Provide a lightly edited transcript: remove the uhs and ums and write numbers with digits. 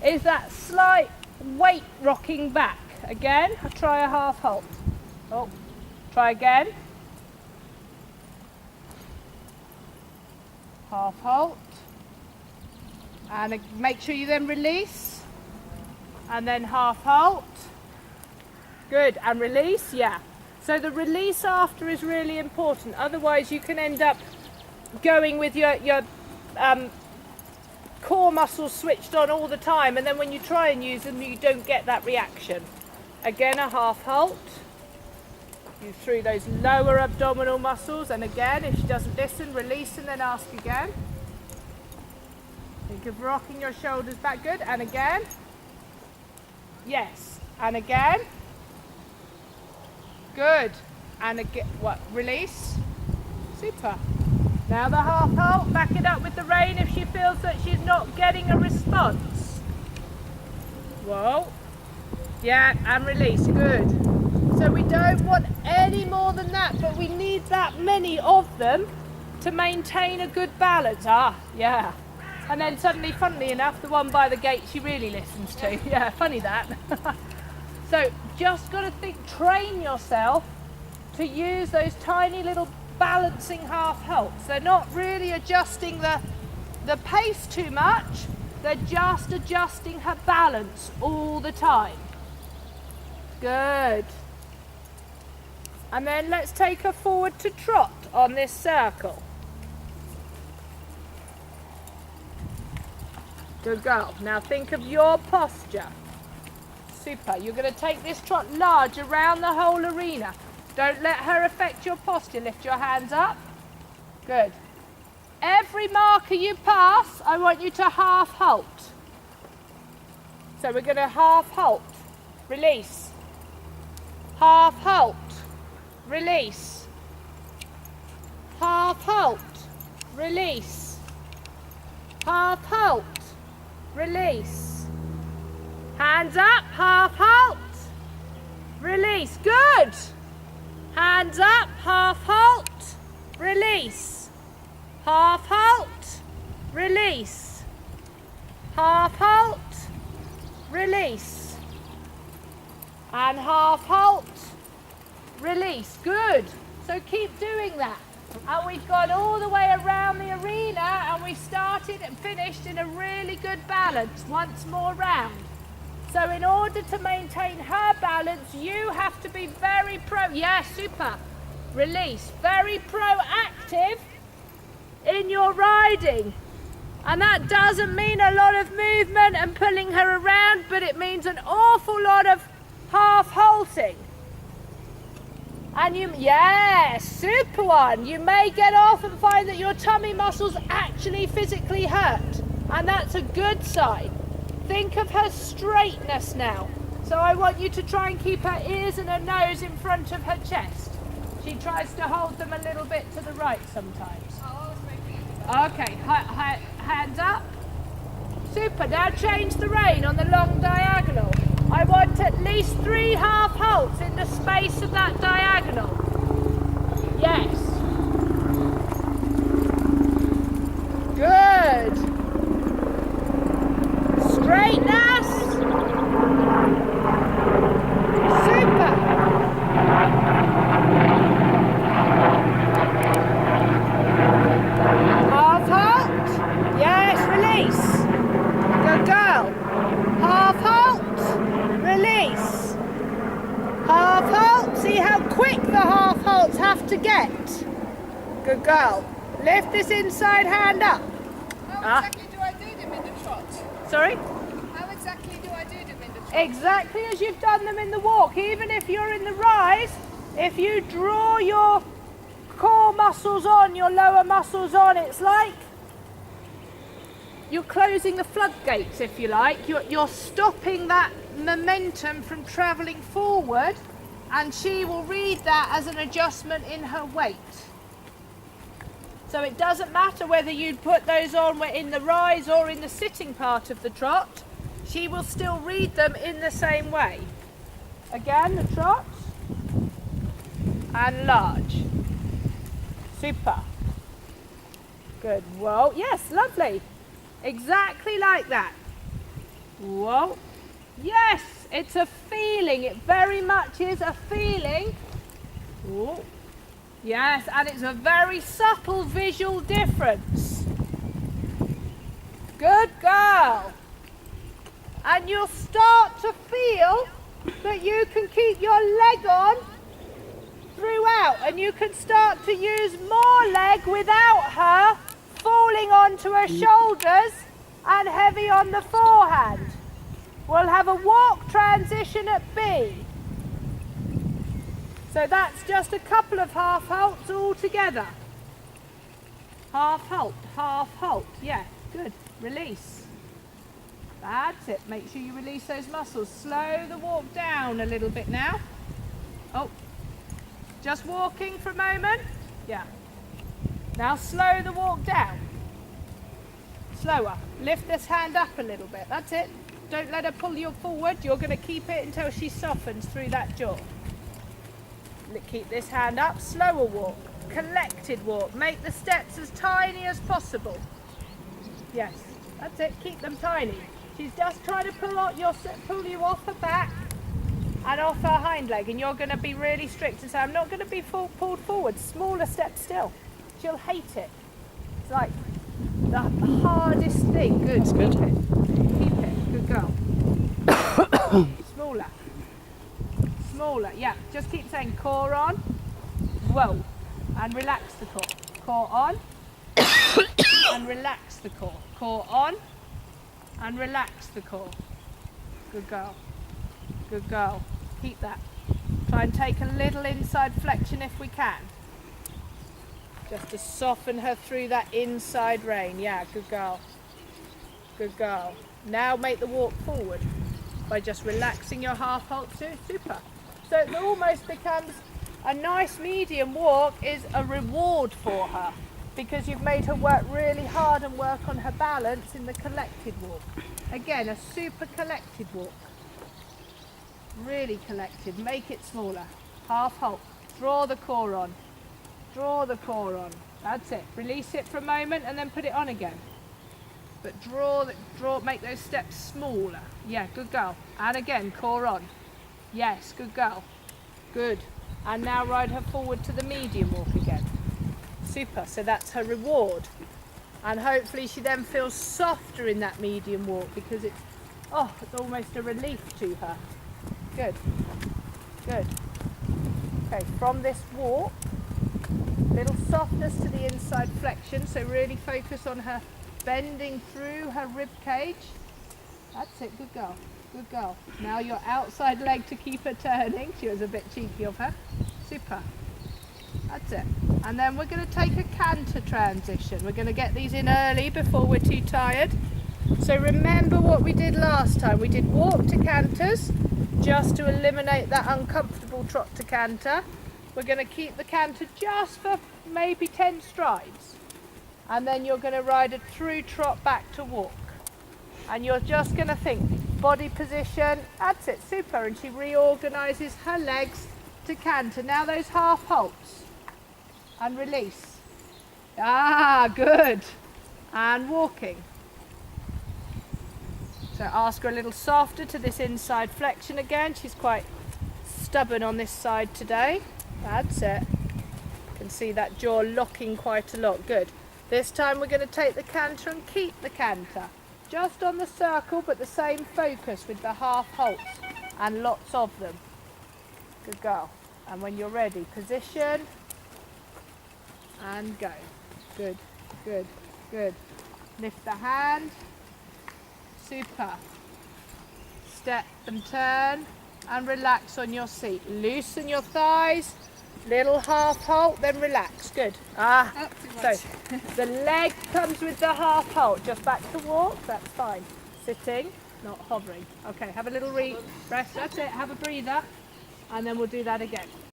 is that slight weight rocking back. Again, I'll try a half halt. Oh, try again. Half halt. And make sure you then release. And then half halt. Good, and release, yeah. So the release after is really important. Otherwise you can end up going with your core muscles switched on all the time, and then when you try and use them you don't get that reaction. Again, a half halt. You through those lower abdominal muscles, and again, if she doesn't listen, release and then ask again. Think of rocking your shoulders back. Good, and again. Yes, and again. Good, and again. What? Release. Super. Now the half halt. Back it up with the rein if she feels that she's not getting a response. Whoa. Yeah, and release. Good. So we don't want any more than that, but we need that many of them to maintain a good balance. Ah, yeah. And then suddenly, funnily enough, the one by the gate she really listens to. Yeah, funny that. So just got to think, train yourself to use those tiny little balancing half halts. They're not really adjusting the pace too much. They're just adjusting her balance all the time. Good. And then let's take her forward to trot on this circle. Good girl. Now think of your posture. Super. You're going to take this trot large around the whole arena. Don't let her affect your posture. Lift your hands up. Good. Every marker you pass, I want you to half halt. So we're going to half halt. Release. Half halt. Release. Half halt. Release. Half halt. Release. Hands up. Half halt. Release. Good. Hands up. Half halt. Release. Half halt. Release. Half halt. Release. And half halt. Release. Good. So keep doing that. And we've gone all the way around the arena, and we started and finished in a really good balance once more round. So in order to maintain her balance, you have to be very super. Release. Very proactive in your riding. And that doesn't mean a lot of movement and pulling her around, but it means an awful lot of half halting. And super one. You may get off and find that your tummy muscles actually physically hurt, and that's a good sign. Think of her straightness now. So I want you to try and keep her ears and her nose in front of her chest. She tries to hold them a little bit to the right sometimes. Okay, hands up. Super. Now change the rein on the long diagonal. I want at least 3 half halts in the space of that diagonal. Yes. Good. Straightness. Super. Half halt. Yes, release. Good girl. Half halt. Release. Half halt. See how quick the half halts have to get. Good girl. Lift this inside hand up. How exactly do I do them in the trot? Sorry? How exactly do I do them in the trot? Exactly as you've done them in the walk. Even if you're in the rise, if you draw your core muscles on, your lower muscles on, it's like you're closing the floodgates, if you like. You're stopping that momentum from travelling forward, and she will read that as an adjustment in her weight. So it doesn't matter whether you put those on in the rise or in the sitting part of the trot, she will still read them in the same way. Again, the trot, and large. Super. Good. Well, yes, lovely. Exactly like that. Whoa. Yes, it's a feeling. It very much is a feeling. Whoa. Yes, and it's a very subtle visual difference. Good girl. And you'll start to feel that you can keep your leg on throughout, and you can start to use more leg without her falling onto her shoulders and heavy on the forehand. We'll have a walk transition at B. So that's just a couple of half halts all together. Half halt, yeah, good. Release. That's it, make sure you release those muscles. Slow the walk down a little bit now. Oh, just walking for a moment. Yeah. Now slow the walk down. Slower. Lift this hand up a little bit. That's it. Don't let her pull you forward. You're going to keep it until she softens through that jaw. Keep this hand up. Slower walk. Collected walk. Make the steps as tiny as possible. Yes. That's it. Keep them tiny. She's just trying to pull you off her back and off her hind leg, and you're going to be really strict and say, I'm not going to be pulled forward. Smaller steps still. She'll hate it. It's like the hardest thing. Good. That's good. Keep it. Good girl. Smaller. Smaller. Yeah. Just keep saying core on. Whoa. And relax the core. Core on. And relax the core. Core on. And relax the core. Good girl. Good girl. Keep that. Try and take a little inside flexion if we can. Just to soften her through that inside rein. Yeah, good girl. Good girl. Now make the walk forward by just relaxing your half halt too. Super. So it almost becomes a nice medium walk is a reward for her, because you've made her work really hard and work on her balance in the collected walk. Again, a super collected walk. Really collected. Make it smaller. Half halt. Draw the core on. Draw the core on. That's it. Release it for a moment and then put it on again. But make those steps smaller. Yeah, good girl. And again, core on. Yes, good girl. Good. And now ride her forward to the medium walk again. Super. So that's her reward. And hopefully she then feels softer in that medium walk, because it's almost a relief to her. Good. Good. Okay, from this walk, little softness to the inside flexion, so really focus on her bending through her rib cage. That's it, good girl, good girl. Now your outside leg to keep her turning. She was a bit cheeky of her. Super. That's it. And then we're going to take a canter transition. We're going to get these in early before we're too tired. So remember what we did last time. We did walk to canters, just to eliminate that uncomfortable trot to canter. We're going to keep the canter just for maybe 10 strides. And then you're going to ride a through trot back to walk. And you're just going to think, body position, that's it, super. And she reorganises her legs to canter. Now those half halts. And release. Ah, good. And walking. So ask her a little softer to this inside flexion again. She's quite stubborn on this side today. That's it. You can see that jaw locking quite a lot. Good. This time we're going to take the canter and keep the canter. Just on the circle, but the same focus with the half halts and lots of them. Good girl. And when you're ready, position and go. Good, good, good. Lift the hand. Super. Step and turn and relax on your seat. Loosen your thighs. Little half halt, then relax. Good. So the leg comes with the half halt. Just back to walk. That's fine. Sitting, not hovering. Okay, have a little rest. That's it. Have a breather. And then we'll do that again.